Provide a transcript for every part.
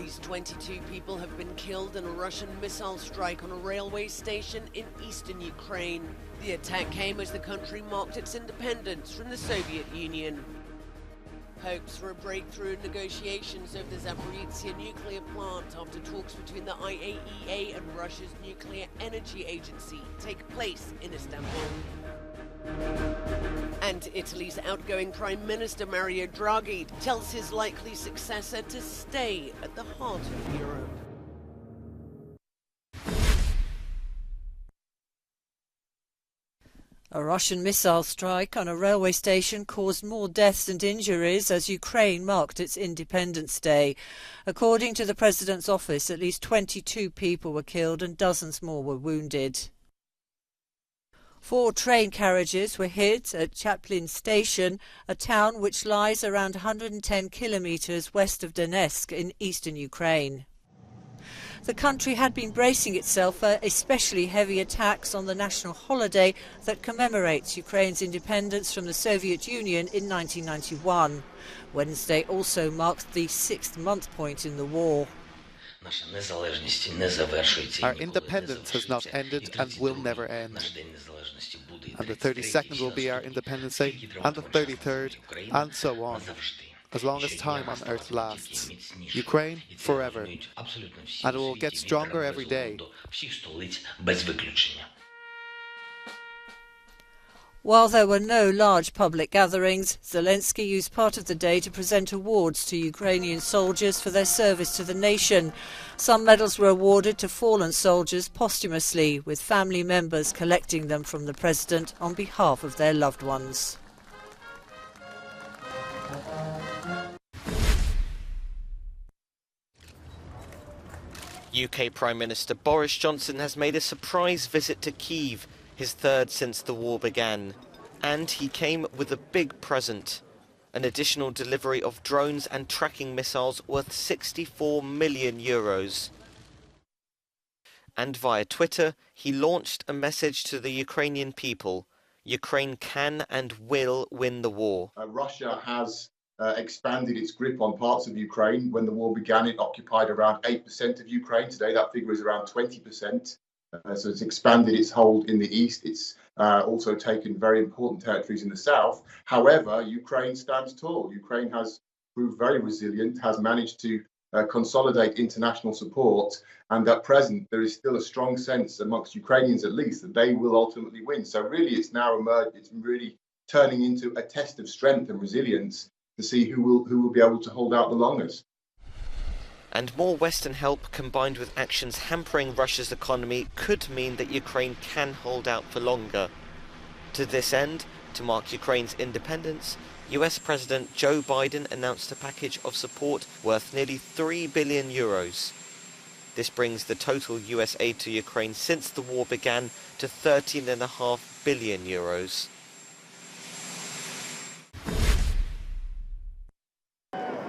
least 22 people have been killed in a Russian missile strike on a railway station in eastern Ukraine. The attack came as the country marked its independence from the Soviet Union. Hopes for a breakthrough in negotiations over the Zaporizhzhia nuclear plant after talks between the IAEA and Russia's Nuclear Energy Agency take place in Istanbul. And Italy's outgoing Prime Minister Mario Draghi tells his likely successor to stay at the heart of Europe. A Russian missile strike on a railway station caused more deaths and injuries as Ukraine marked its Independence Day. According to the President's office, at least 22 people were killed and dozens more were wounded. 4 train carriages were hit at Chaplin Station, a town which lies around 110 kilometres west of Donetsk in eastern Ukraine. The country had been bracing itself for especially heavy attacks on the national holiday that commemorates Ukraine's independence from the Soviet Union in 1991. Wednesday also marked the 6th month point in the war. Our independence has not ended and will never end. And the 32nd will be our Independence Day, and the 33rd, and so on, as long as time on earth lasts. Ukraine forever. And it will get stronger every day. While there were no large public gatherings, Zelensky used part of the day to present awards to Ukrainian soldiers for their service to the nation. Some medals were awarded to fallen soldiers posthumously, with family members collecting them from the president on behalf of their loved ones. UK Prime Minister Boris Johnson has made a surprise visit to Kyiv, his 3rd since the war began. And he came with a big present, an additional delivery of drones and tracking missiles worth €64 million. And via Twitter, he launched a message to the Ukrainian people. Ukraine can and will win the war. Russia has expanded its grip on parts of Ukraine. When the war began, it occupied around 8% of Ukraine. Today, that figure is around 20%. So it's expanded its hold in the east. It's also taken very important territories in the south. However, Ukraine stands tall. Ukraine has proved very resilient, has managed to consolidate international support. And at present, there is still a strong sense amongst Ukrainians, at least, that they will ultimately win. So really, it's now emerged. It's really turning into a test of strength and resilience to see who will be able to hold out the longest. And more Western help combined with actions hampering Russia's economy could mean that Ukraine can hold out for longer. To this end, to mark Ukraine's independence, US President Joe Biden announced a package of support worth nearly €3 billion. This brings the total US aid to Ukraine since the war began to €13.5 billion.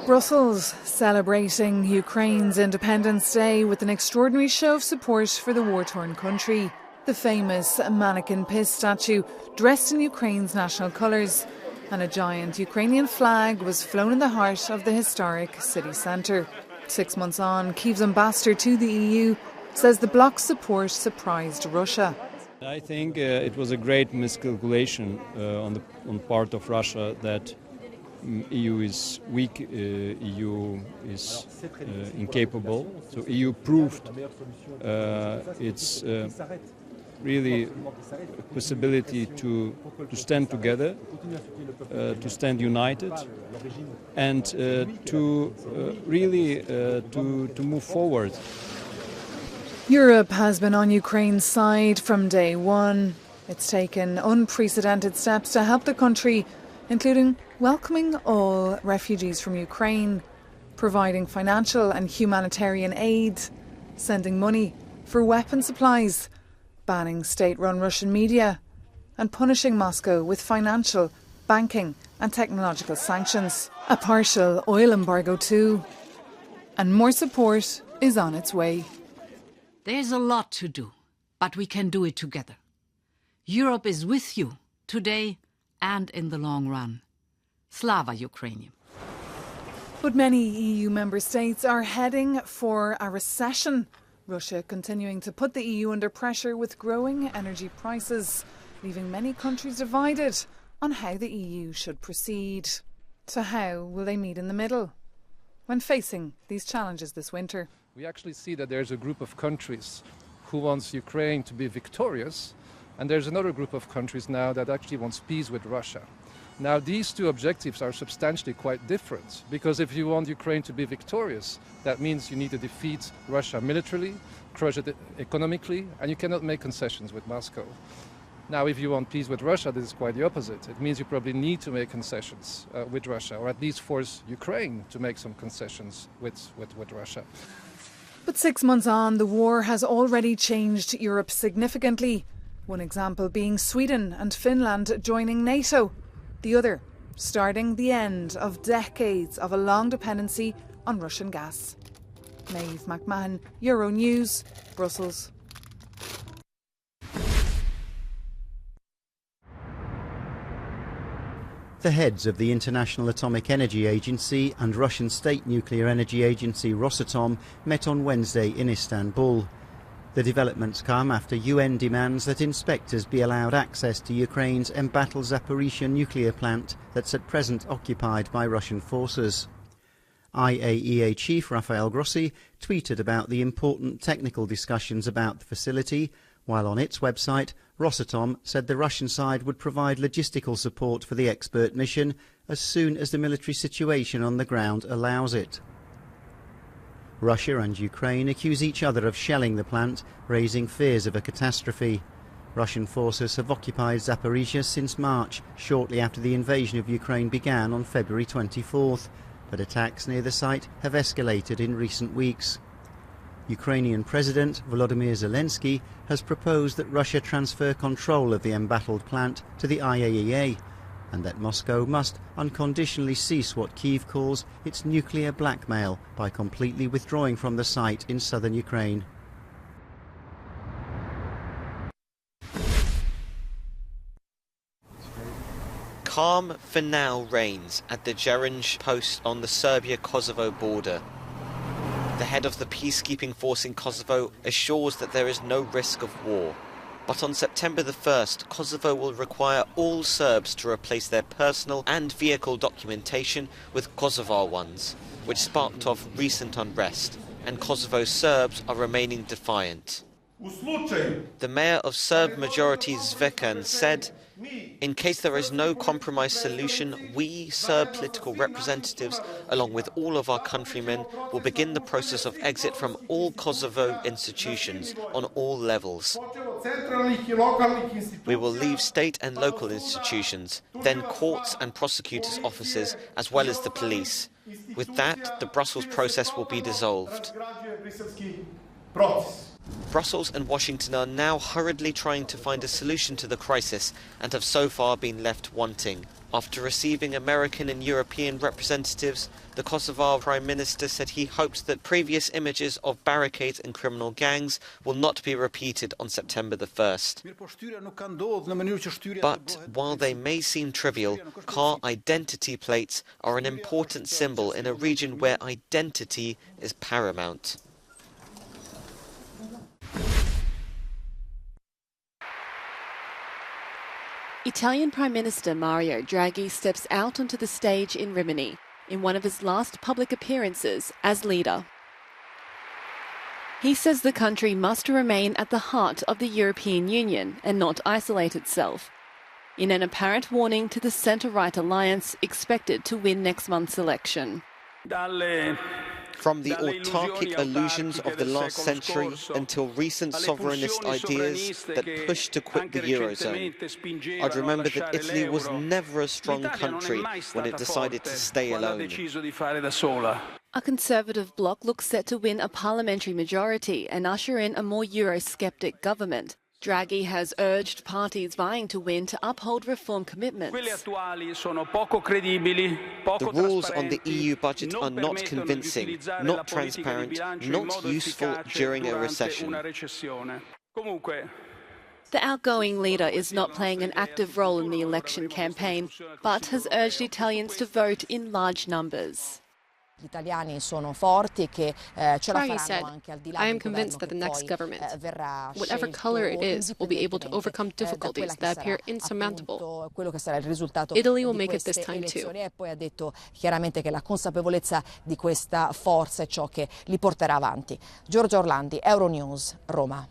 Brussels celebrating Ukraine's Independence Day with an extraordinary show of support for the war-torn country. The famous mannequin Piss statue dressed in Ukraine's national colours, and a giant Ukrainian flag was flown in the heart of the historic city centre. 6 months on, Kyiv's ambassador to the EU says the bloc's support surprised Russia. I think it was a great miscalculation on part of Russia that EU is weak, EU is incapable. So EU proved its really possibility to stand together, to stand united, and to really to move forward. Europe has been on Ukraine's side from day one. It's taken unprecedented steps to help the country, including welcoming all refugees from Ukraine, providing financial and humanitarian aid, sending money for weapon supplies, banning state-run Russian media, and punishing Moscow with financial, banking and technological sanctions. A partial oil embargo too. And more support is on its way. There's a lot to do, but we can do it together. Europe is with you today and in the long run. Slava Ukrainian. But many EU member states are heading for a recession. Russia continuing to put the EU under pressure with growing energy prices, leaving many countries divided on how the EU should proceed. So how will they meet in the middle when facing these challenges this winter? We actually see that there's a group of countries who wants Ukraine to be victorious, and there's another group of countries now that actually wants peace with Russia. Now, these two objectives are substantially quite different, because if you want Ukraine to be victorious, that means you need to defeat Russia militarily, crush it economically, and you cannot make concessions with Moscow. Now, if you want peace with Russia, this is quite the opposite. It means you probably need to make concessions with Russia, or at least force Ukraine to make some concessions with Russia. But 6 months on, the war has already changed Europe significantly. One example being Sweden and Finland joining NATO. The other, starting the end of decades of a long dependency on Russian gas. Maeve McMahon, Euronews, Brussels. The heads of the International Atomic Energy Agency and Russian state nuclear energy agency Rosatom met on Wednesday in Istanbul. The developments come after UN demands that inspectors be allowed access to Ukraine's embattled Zaporizhzhia nuclear plant that's at present occupied by Russian forces. IAEA chief Rafael Grossi tweeted about the important technical discussions about the facility, while on its website, Rosatom said the Russian side would provide logistical support for the expert mission as soon as the military situation on the ground allows it. Russia and Ukraine accuse each other of shelling the plant, raising fears of a catastrophe. Russian forces have occupied Zaporizhzhia since March, shortly after the invasion of Ukraine began on February 24th, but attacks near the site have escalated in recent weeks. Ukrainian President Volodymyr Zelensky has proposed that Russia transfer control of the embattled plant to the IAEA, and that Moscow must unconditionally cease what Kyiv calls its nuclear blackmail by completely withdrawing from the site in southern Ukraine. Calm for now reigns at the Jerinj post on the Serbia-Kosovo border. The head of the peacekeeping force in Kosovo assures that there is no risk of war. But on September the 1st, Kosovo will require all Serbs to replace their personal and vehicle documentation with Kosovar ones, which sparked off recent unrest, and Kosovo Serbs are remaining defiant. The mayor of Serb majority Zvekan said, "In case there is no compromise solution, we, Serb political representatives, along with all of our countrymen, will begin the process of exit from all Kosovo institutions on all levels. We will leave state and local institutions, then courts and prosecutors' offices, as well as the police. With that, the Brussels process will be dissolved." Brussels and Washington are now hurriedly trying to find a solution to the crisis and have so far been left wanting. After receiving American and European representatives, the Kosovar Prime Minister said he hopes that previous images of barricades and criminal gangs will not be repeated on September the 1st. But while they may seem trivial, car identity plates are an important symbol in a region where identity is paramount. Italian Prime Minister Mario Draghi steps out onto the stage in Rimini in one of his last public appearances as leader. He says the country must remain at the heart of the European Union and not isolate itself, in an apparent warning to the centre-right alliance expected to win next month's election. From the autarkic illusions of the last century until recent sovereignist ideas that pushed to quit the Eurozone, I'd remember that Italy was never a strong country when it decided to stay alone. A Conservative bloc looks set to win a parliamentary majority and usher in a more Eurosceptic government. Draghi has urged parties vying to win to uphold reform commitments. The rules on the EU budget are not convincing, not transparent, not useful during a recession. The outgoing leader is not playing an active role in the election campaign, but has urged Italians to vote in large numbers. Draghi said, I am convinced that the next government, whatever color it is, will be able to overcome difficulties that appear insurmountable. Italy will make it this time too. E poi ha detto chiaramente che la consapevolezza di questa forza è ciò che li porterà avanti. Giorgia Orlandi, Euronews, Roma.